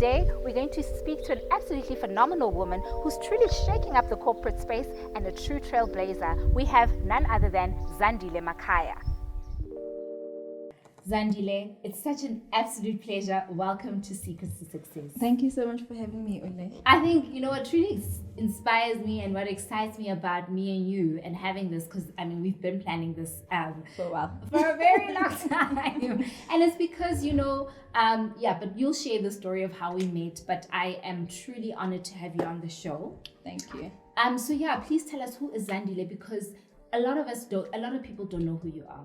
Today, we're going to speak to an absolutely phenomenal woman who's truly shaking up the corporate space and a true trailblazer. We have none other than Zandile Makhaya. Zandile, it's such an absolute pleasure. Welcome to Secrets to Success. Thank you so much for having me, Ole. I think, what truly inspires me and what excites me about me and you and having this, because, we've been planning this for a while. For a very long time. And it's because, but you'll share the story of how we met, but I am truly honored to have you on the show. Thank you. Please tell us, who is Zandile, because a lot of people don't know who you are.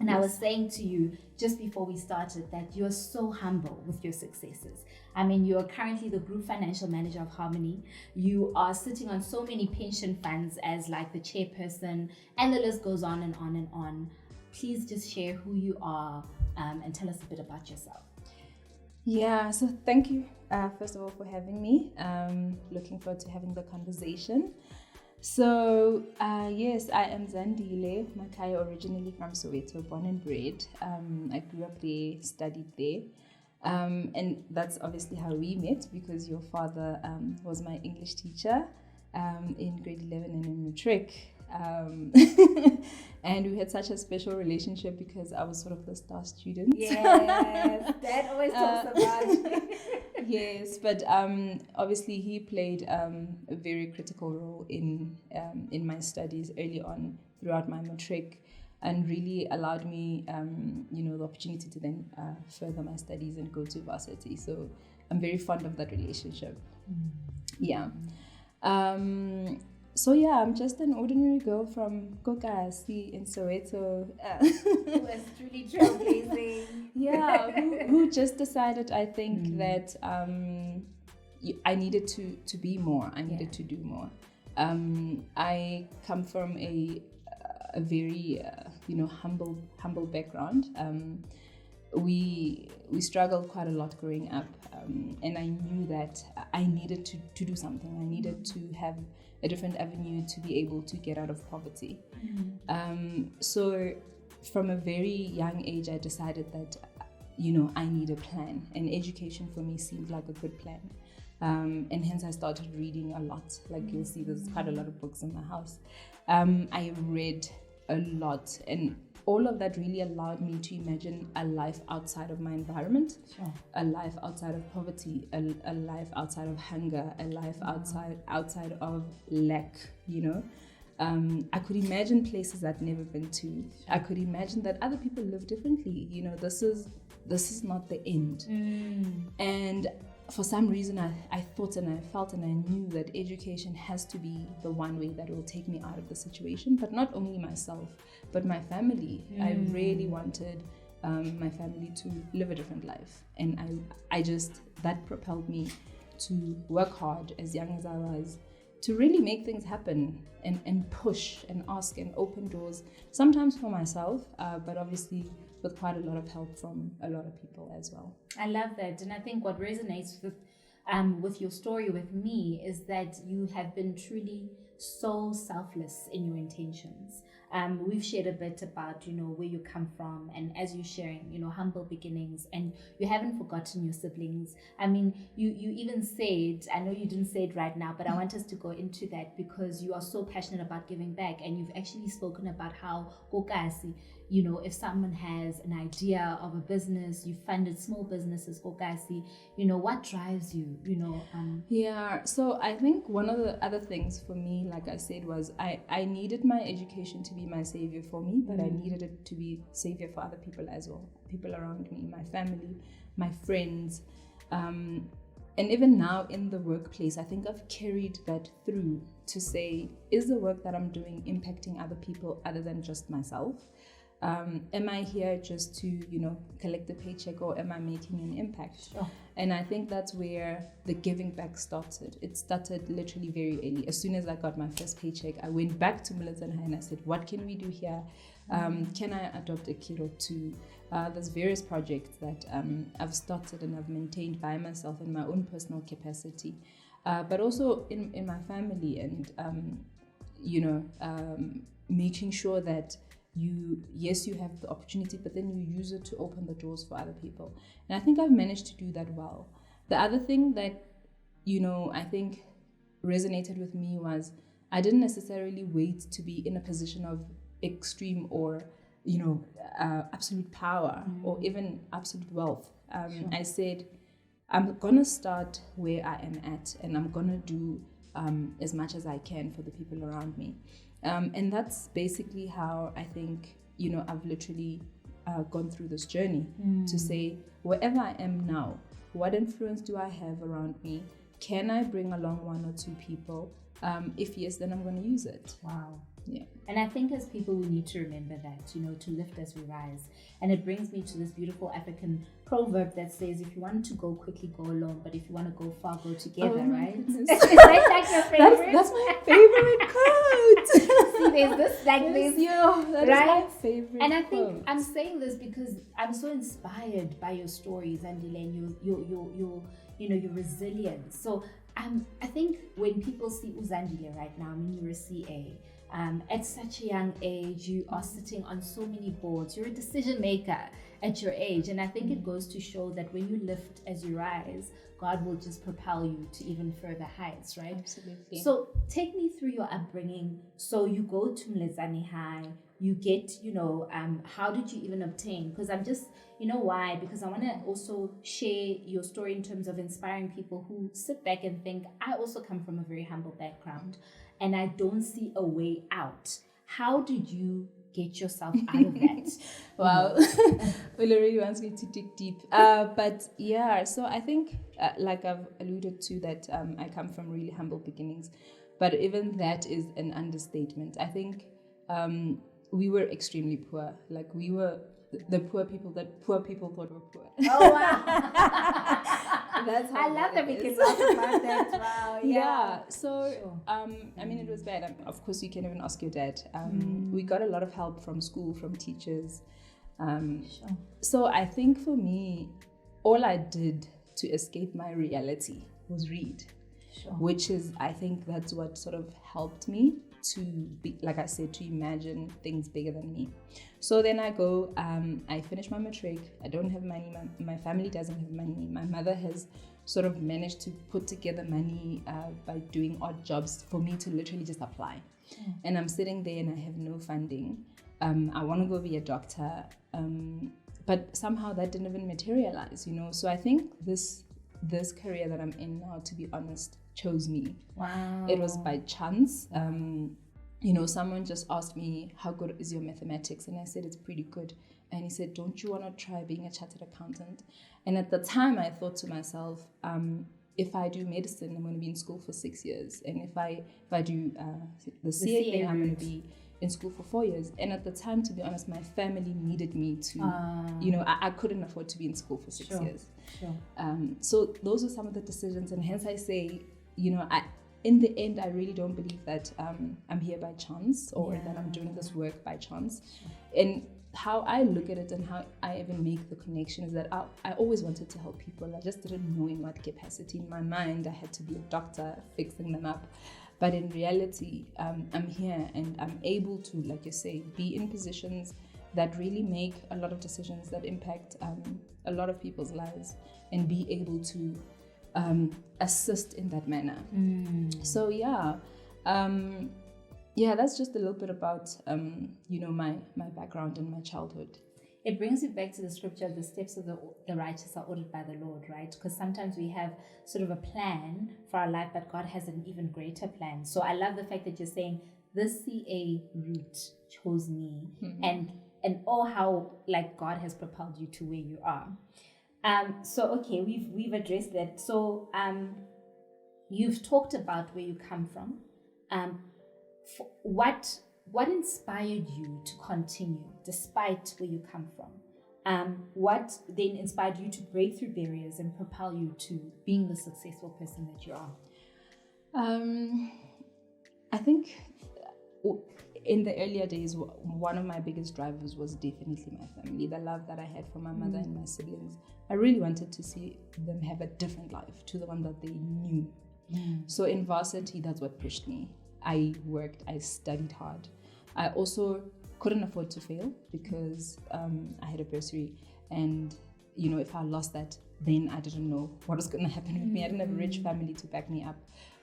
And yes. I was saying to you just before we started that you're so humble with your successes. You are currently the group financial manager of Harmony. You are sitting on so many pension funds as like the chairperson, and the list goes on and on and on. Please just share who you are and tell us a bit about yourself. Yeah, so thank you, first of all, for having me. Looking forward to having the conversation. So, yes, I am Zandile Makhaya, originally from Soweto, born and bred. I grew up there, studied there. And that's obviously how we met, because your father was my English teacher in grade 11 and in matric. And we had such a special relationship because I was sort of the star student. Yes, Dad always talks about Yes, but obviously he played a very critical role in my studies early on throughout my matric, and really allowed me, the opportunity to then further my studies and go to varsity. So I'm very fond of that relationship. Yeah. I'm just an ordinary girl from Kokasi in Soweto. Who was truly trailblazing. Yeah, who just decided, I think, that I needed to be more. I needed to do more. I come from a very, humble background. We struggled quite a lot growing up, and I knew that I needed to do something. I needed to have a different avenue to be able to get out of poverty. So from a very young age, I decided that, I need a plan, and education for me seemed like a good plan. And hence I started reading a lot. Like you'll see, there's quite a lot of books in my house. I read a lot, and all of that really allowed me to imagine a life outside of my environment, a life outside of poverty, a life outside of hunger, a life outside of lack, I could imagine places I'd never been to. I could imagine that other people live differently. This is not the end. And for some reason, I thought and I felt and I knew that education has to be the one way that will take me out of the situation, but not only myself, but my family. I really wanted my family to live a different life. And that propelled me to work hard as young as I was, to really make things happen and push and ask and open doors, sometimes for myself, but obviously with quite a lot of help from a lot of people as well. I love that. And I think what resonates with your story with me is that you have been truly so selfless in your intentions. We've shared a bit about, where you come from, and as you're sharing, humble beginnings, and you haven't forgotten your siblings. You even said, I know you didn't say it right now, but I want us to go into that because you are so passionate about giving back, and you've actually spoken about how Kokasi, if someone has an idea of a business, you funded small businesses, Kokasi, what drives you, Yeah, so I think one of the other things for me, like I said, was I needed my education to be my savior for me, but I needed it to be savior for other people as well, people around me, my family, my friends. And even now in the workplace, I think I've carried that through to say, is the work that I'm doing impacting other people other than just myself? Am I here just to, collect a paycheck, or am I making an impact? Sure. And I think that's where the giving back started. It started literally very early. As soon as I got my first paycheck, I went back to Militant High and I said, what can we do here? Can I adopt a kid or two? There's various projects that I've started and I've maintained by myself in my own personal capacity, but also in my family, and, making sure that you have the opportunity, but then you use it to open the doors for other people. And I think I've managed to do that well. The other thing that, I think resonated with me was I didn't necessarily wait to be in a position of extreme or, absolute power or even absolute wealth. I said, I'm going to start where I am at, and I'm going to do as much as I can for the people around me. And that's basically how I think, I've literally gone through this journey to say, wherever I am now, what influence do I have around me? Can I bring along one or two people? If yes, then I'm going to use it. Wow. Yeah. And I think as people, we need to remember that, to lift as we rise. And it brings me to this beautiful African proverb that says, if you want to go quickly, go alone. But if you want to go far, go together, right? Is that like your favorite? That's my favorite quote. See, there's this, like this, that right? is my favorite And I think quote. I'm saying this because I'm so inspired by your stories, Zandile, and your resilience. So I think when people see Zandile right now, you're a CA. At such a young age, you are sitting on so many boards. You're a decision maker at your age. And I think it goes to show that when you lift as you rise, God will just propel you to even further heights, right? Absolutely. So take me through your upbringing. So you go to Mlezane High, you get, how did you even obtain? Because I'm just, why? Because I want to also share your story in terms of inspiring people who sit back and think, I also come from a very humble background and I don't see a way out. How did you get yourself out of that? Wow. Well, it really wants me to dig deep. But yeah, so I think, like I've alluded to, that I come from really humble beginnings. But even that is an understatement. I think we were extremely poor. Like we were the poor people that poor people thought were poor. Oh, wow. That's how I love that we it can is. talk about that. Wow. Yeah. So, Sure. it was bad. Of course, you can even ask your dad. We got a lot of help from school, from teachers. Sure. So I think for me, all I did to escape my reality was read. Sure. Which is, I think that's what sort of helped me to be, like I said, to imagine things bigger than me. So then I go, I finish my matric. I don't have money. My family doesn't have money. My mother has sort of managed to put together money by doing odd jobs for me to literally just apply. And I'm sitting there and I have no funding. I want to go be a doctor. But somehow that didn't even materialize, So I think this career that I'm in now, to be honest, chose me. Wow. It was by chance. Someone just asked me, how good is your mathematics? And I said, it's pretty good. And he said, don't you want to try being a chartered accountant? And at the time I thought to myself, if I do medicine, I'm going to be in school for 6 years. And if I do the CA thing, I'm going to be in school for 4 years. And at the time, to be honest, my family needed me to, I couldn't afford to be in school for 6 years. Sure. So those are some of the decisions. And hence I say, in the end, I really don't believe that I'm here by chance or that I'm doing this work by chance. And how I look at it and how I even make the connection is that I always wanted to help people. I just didn't know in what capacity. In my mind, I had to be a doctor fixing them up. But in reality, I'm here and I'm able to, like you say, be in positions that really make a lot of decisions that impact a lot of people's lives and be able to assist in that manner. So that's just a little bit about my background and my childhood. It brings you back to the scripture, the steps of the righteous are ordered by the Lord, right? Because sometimes we have sort of a plan for our life, but God has an even greater plan. So I love the fact that you're saying this CA route chose me, and oh, how like God has propelled you to where you are. So okay, we've addressed that. So you've talked about where you come from. What inspired you to continue despite where you come from? What then inspired you to break through barriers and propel you to being the successful person that you are? I think in the earlier days, one of my biggest drivers was definitely my family, the love that I had for my mother and my siblings. I really wanted to see them have a different life to the one that they knew. So in varsity, that's what pushed me. I worked, I studied hard. I also couldn't afford to fail because I had a bursary, and if I lost that, then I didn't know what was going to happen with me. I didn't have a rich family to back me up.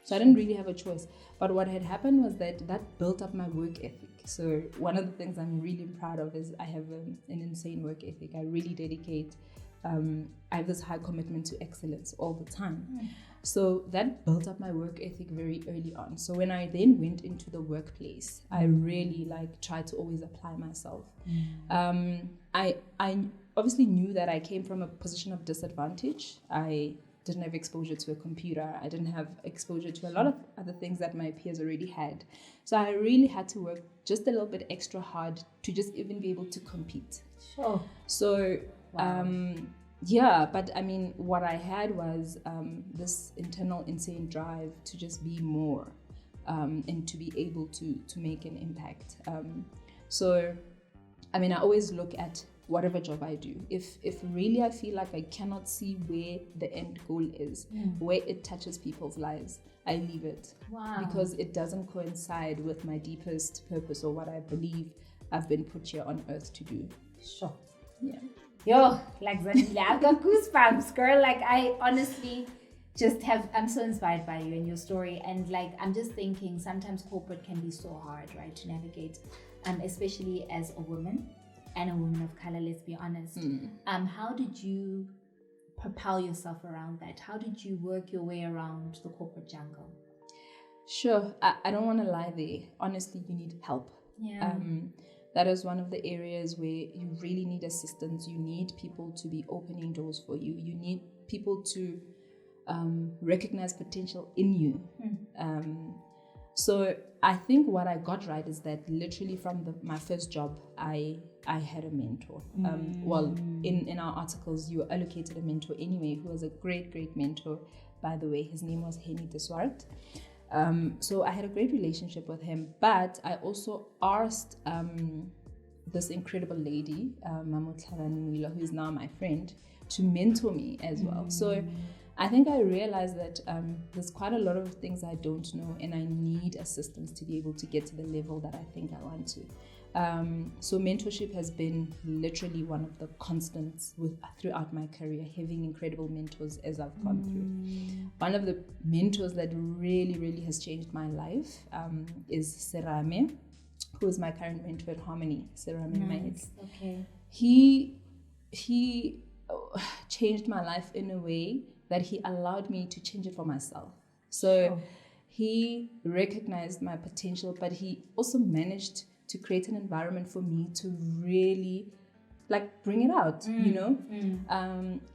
So I didn't really have a choice. But what had happened was that built up my work ethic. So one of the things I'm really proud of is I have an insane work ethic. I really dedicate. I have this high commitment to excellence all the time. So that built up my work ethic very early on. So when I then went into the workplace, I really tried to always apply myself. I obviously knew that I came from a position of disadvantage. I didn't have exposure to a computer. I didn't have exposure to a lot of other things that my peers already had. So I really had to work just a little bit extra hard to just even be able to compete. Sure. So, but I mean, what I had was this internal insane drive to just be more and to be able to make an impact. So, I mean, I always look at whatever job I do. If really I feel like I cannot see where the end goal is, where it touches people's lives, I leave it. Wow. Because it doesn't coincide with my deepest purpose or what I believe I've been put here on earth to do. Sure. Yeah. Yo, like Zandile, I've got goosebumps, girl. Like I honestly I'm so inspired by you and your story. And like, I'm just thinking sometimes corporate can be so hard, right, to navigate, especially as a woman. And a woman of color, let's be honest. How did you propel yourself around that? How did you work your way around the corporate jungle? Sure. I don't want to lie there. Honestly, you need help. Yeah. That is one of the areas where you really need assistance. You need people to be opening doors for you. You need people to recognize potential in you. So I think what I got right is that literally from my first job, I had a mentor. Well, in our articles, you were allocated a mentor anyway, who was a great, great mentor, by the way. His name was Henny Deswart. So I had a great relationship with him, but I also asked this incredible lady, Mogashoa, who is now my friend, to mentor me as well. So I think I realized that there's quite a lot of things I don't know, and I need assistance to be able to get to the level that I think I want to. So mentorship has been literally one of the constants throughout my career, having incredible mentors as I've gone through. One of the mentors that really, really has changed my life is Serame, who is my current mentor at Harmony. Serame Mates. Okay. He changed my life in a way that he allowed me to change it for myself. So he recognized my potential, but he also managed to create an environment for me to really bring it out,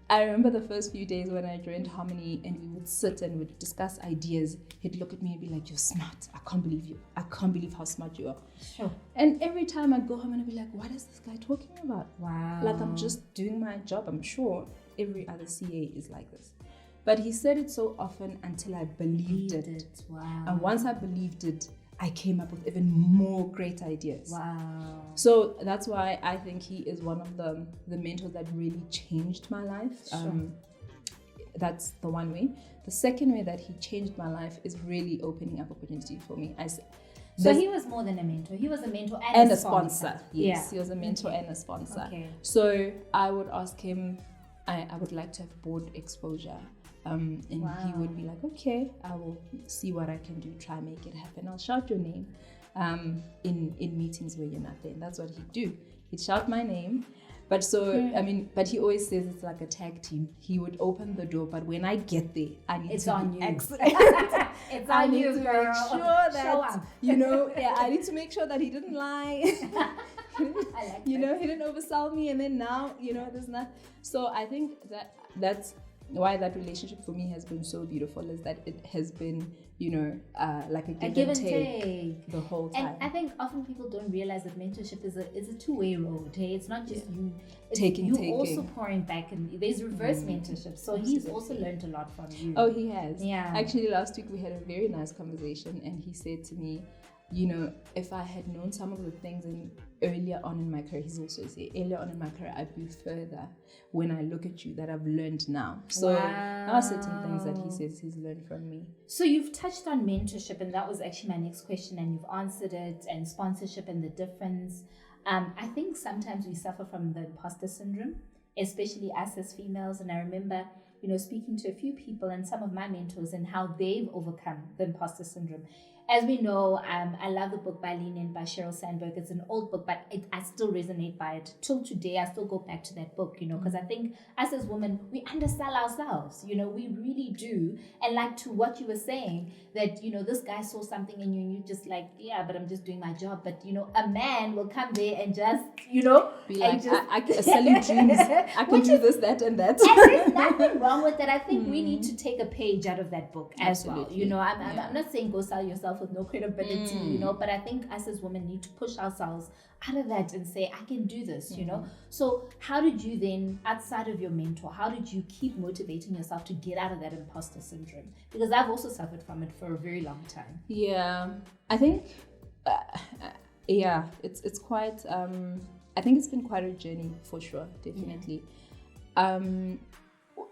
I remember the first few days when I joined Harmony and we would sit and we'd discuss ideas. He'd look at me and be like, "You're smart. I can't believe you. I can't believe how smart you are." Sure. And every time I'd go home and I'd be like, "What is this guy talking about?" Wow. I'm just doing my job. I'm sure every other CA is like this. But he said it so often until I believed it. Wow. And once I believed it, I came up with even more great ideas. Wow. So that's why I think he is one of the mentors that really changed my life. Sure. That's the one way. The second way that he changed my life is really opening up opportunity for me. So he was more than a mentor. He was a mentor and a sponsor. Yes, he was a mentor and a sponsor. Okay. So I would ask him, I would like to have board exposure. And he would be like, "Okay, I will see what I can do, try make it happen. I'll shout your name in meetings where you're not there." And that's what he'd do. He'd shout my name. But but he always says it's like a tag team. He would open the door, but when I get there, I need it's to on be you. excellent. It's on you, girl. Make sure that, I need to make sure that he didn't lie. I like he didn't oversell me, and then now, there's not. So I think that's why that relationship for me has been so beautiful, is that it has been, like a give and take the whole time. And I think often people don't realize that mentorship is a two-way road. Hey, it's not just you taking. Also pouring back, and there's reverse mentorship. So Absolutely. He's also learned a lot from you. Oh, he has. Yeah. Actually, last week we had a very nice conversation, and he said to me, if I had known some of the things earlier on in my career, he's also said, earlier on in my career, I'd be further when I look at you that I've learned now. So there are certain things that he says he's learned from me. So you've touched on mentorship, and that was actually my next question, and you've answered it, and sponsorship and the difference. I think sometimes we suffer from the imposter syndrome, especially us as females. And I remember, speaking to a few people and some of my mentors and how they've overcome the imposter syndrome. As we know, I love the book by Lean In by Sheryl Sandberg. It's an old book, but I still resonate by it. Till today, I still go back to that book, because I think us as women, we undersell ourselves, we really do. And like to what you were saying, that, this guy saw something in you and you just like, yeah, but I'm just doing my job. But, a man will come there and just, be like, I can sell you dreams. I can do this, that, and that. And there's nothing wrong with that. I think we need to take a page out of that book as well. I'm not saying go sell yourself with no credibility, but I think us as women need to push ourselves out of that and say, I can do this, So how did you then, outside of your mentor, how did you keep motivating yourself to get out of that imposter syndrome? Because I've also suffered from it for a very long time. Yeah, I think, it's quite, I think it's been quite a journey for sure, definitely.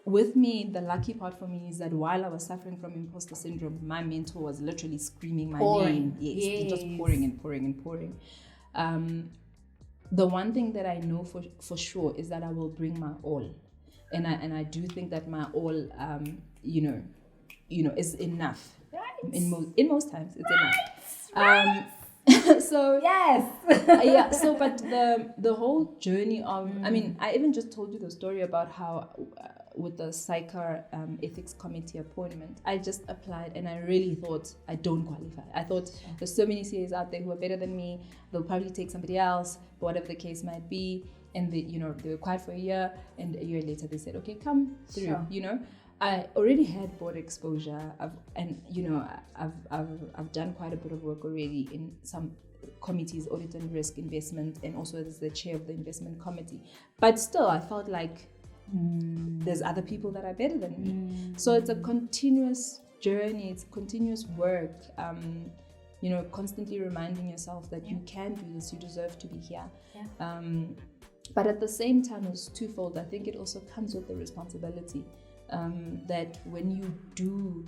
With me, the lucky part for me is that while I was suffering from imposter syndrome, my mentor was literally screaming my name. Yes, just pouring and pouring and pouring. The one thing that I know for sure is that I will bring my all, and I do think that my all, is enough. Right. In most times, it's enough. So yes. So but the whole journey of I even just told you the story about how with the psychar ethics committee appointment, I just applied and I really thought I don't qualify. I thought there's so many CAs out there who are better than me, they'll probably take somebody else, but whatever the case might be. And they were quiet for a year, and a year later they said, okay, come through. I already had board exposure. I've done quite a bit of work already in some committees, audit and risk, investment, and also as the chair of the investment committee. But still, I felt like there's other people that are better than me. So it's a continuous journey. It's continuous work. Constantly reminding yourself that you can do this. You deserve to be here. Yeah. But at the same time, it's twofold. I think it also comes with the responsibility. That when you do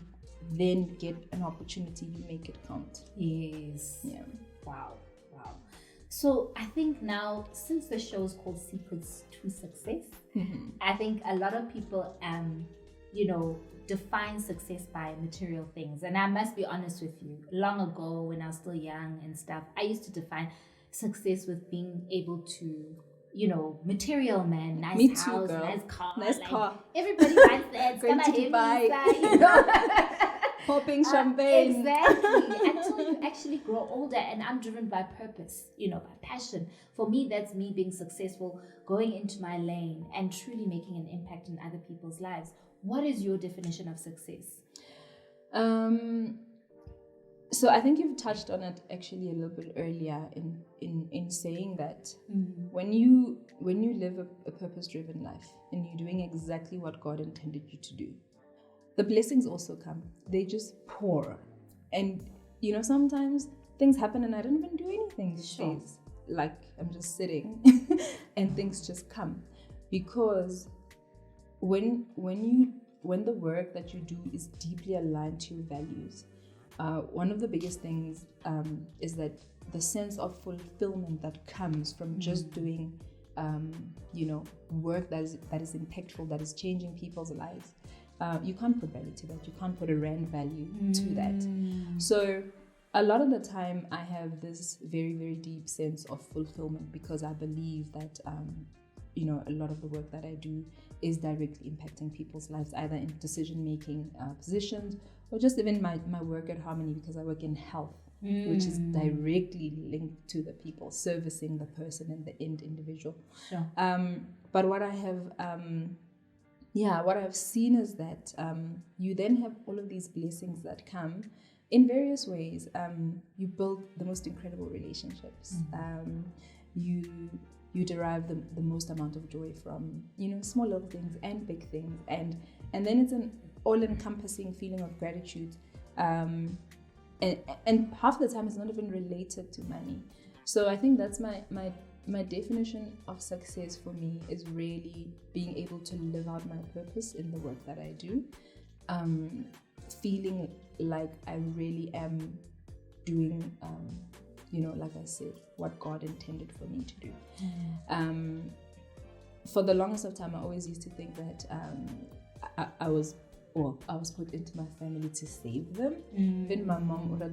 then get an opportunity, you make it count. Yes. Yeah. Wow. So I think now, since the show is called Secrets to Success, I think a lot of people, define success by material things. And I must be honest with you, long ago when I was still young and stuff, I used to define success with being able to, material man, nice Me house, too, girl. nice car. Everybody wants that. It's Going gonna to have Dubai. Popping champagne. Exactly. Until you actually grow older, and I'm driven by purpose, by passion. For me, that's me being successful, going into my lane and truly making an impact in other people's lives. What is your definition of success? So I think you've touched on it actually a little bit earlier in saying that when you live a purpose-driven life and you're doing exactly what God intended you to do, the blessings also come. They just pour. And sometimes things happen and I don't even do anything these days. Like I'm just sitting and things just come. Because when the work that you do is deeply aligned to your values, one of the biggest things is that the sense of fulfillment that comes from just doing, work that is impactful, that is changing people's lives. You can't put value to that. You can't put a rand value to that. So a lot of the time I have this very, very deep sense of fulfillment because I believe that, a lot of the work that I do is directly impacting people's lives, either in decision-making positions or just even my work at Harmony, because I work in health, which is directly linked to the people, servicing the person and the end individual. Sure. But what I have seen is that you then have all of these blessings that come in various ways. You build the most incredible relationships. You derive the most amount of joy from, small little things and big things. And then it's an all-encompassing feeling of gratitude. And half the time it's not even related to money. So I think that's my definition of success for me is really being able to live out my purpose in the work that I do. Feeling like I really am doing, like I said, what God intended for me to do. for the longest of time, I always used to think that I was put into my family to save them. Even my mom, like,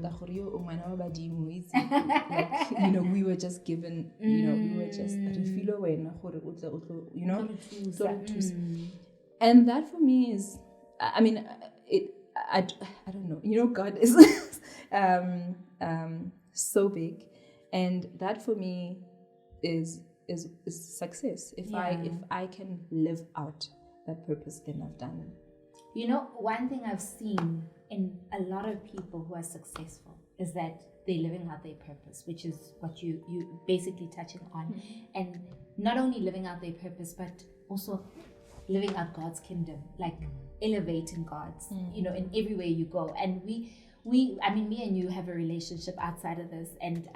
we were just given, we were just, and that for me is, I mean, I don't know, God is so big, and that for me is success. If I can live out that purpose, then I've done it. One thing I've seen in a lot of people who are successful is that they're living out their purpose, which is what you basically touching on. And not only living out their purpose, but also living out God's kingdom, like elevating God's, in every way you go. And me and you have a relationship outside of this. And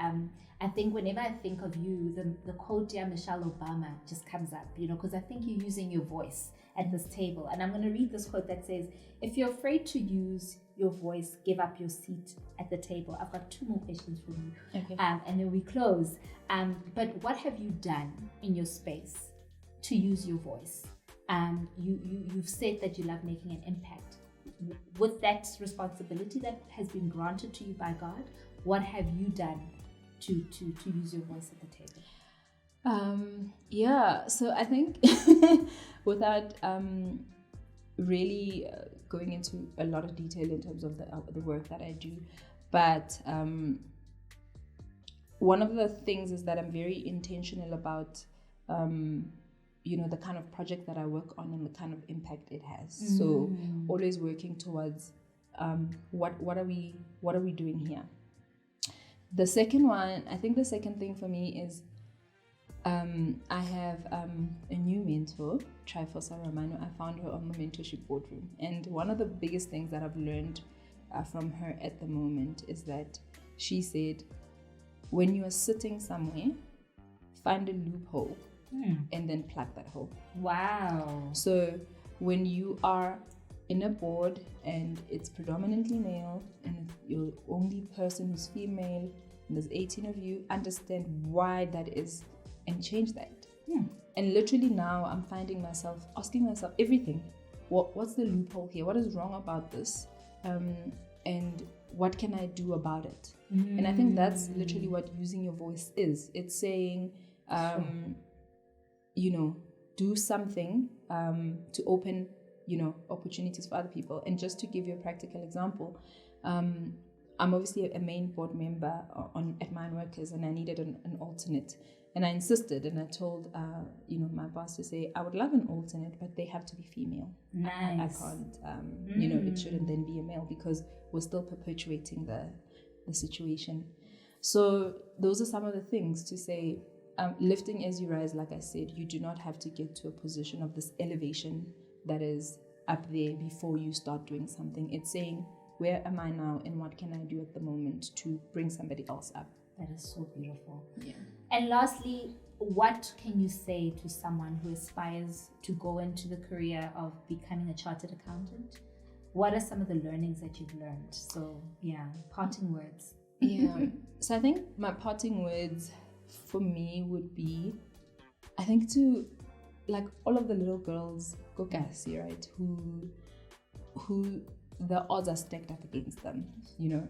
I think whenever I think of you, the quote, Michelle Obama, just comes up, because I think you're using your voice at this table. And I'm going to read this quote that says, if you're afraid to use your voice, give up your seat at the table. I've got 2 more questions for you. Okay. And then we close. But what have you done in your space to use your voice? You've said that you love making an impact. With that responsibility that has been granted to you by God, what have you done to use your voice at the table? So I think without really going into a lot of detail in terms of the work that I do, but one of the things is that I'm very intentional about the kind of project that I work on and the kind of impact it has. So always working towards what are we doing here. The second one, I think the second thing for me is I have a new mentor, Trifosa Romano. I found her on the Mentorship boardroom, and one of the biggest things that I've learned from her at the moment is that she said, when you are sitting somewhere, find a loophole and then plug that hole. Wow. So when you are in a board and it's predominantly male and you're the only person who's female and there's 18 of you, understand why that is and change that. And literally now I'm finding myself asking myself everything. What's the loophole here? What is wrong about this? And what can I do about it? And I think that's literally what using your voice is. It's saying, do something to open, opportunities for other people. And just to give you a practical example, I'm obviously a main board member at Mine Workers, and I needed an alternate. And I insisted, and I told, my boss to say, I would love an alternate, but they have to be female. Nice. I can't, it shouldn't then be a male, because we're still perpetuating the situation. So those are some of the things to say. Lifting as you rise, like I said, you do not have to get to a position of this elevation that is up there before you start doing something. It's saying, where am I now and what can I do at the moment to bring somebody else up? That is so beautiful. Yeah. And lastly, what can you say to someone who aspires to go into the career of becoming a chartered accountant? What are some of the learnings that you've learned? So, parting words. Yeah. So I think my parting words for me would be, I think to, like, all of the little girls, Kokasi, right, who the odds are stacked up against them, you don't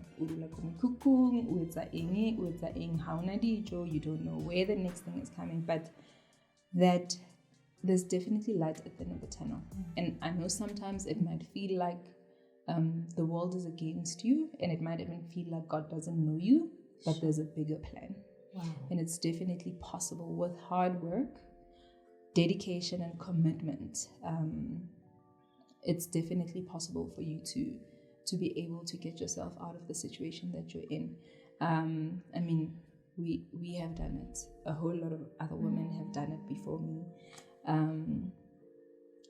know where the next thing is coming, but that there's definitely light at the end of the tunnel. And I know sometimes it might feel like the world is against you, and it might even feel like God doesn't know you, but there's a bigger plan. Wow. And it's definitely possible with hard work, dedication, and commitment. It's definitely possible for you to be able to get yourself out of the situation that you're in. We have done it. A whole lot of other women have done it before me.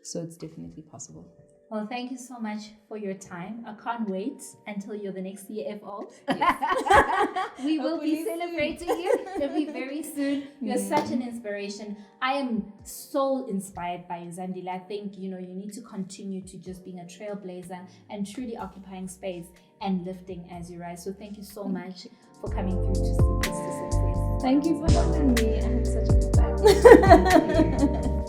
So it's definitely possible. Well, thank you so much for your time. I can't wait until you're the next CFO. Yes. We will be celebrating you. It'll be very soon. You're such an inspiration. I am so inspired by you, Zandile. I think, you need to continue to just being a trailblazer and truly occupying space and lifting as you rise. So thank you so much for coming through to see this to success. Thank you for having me. I had such a good time.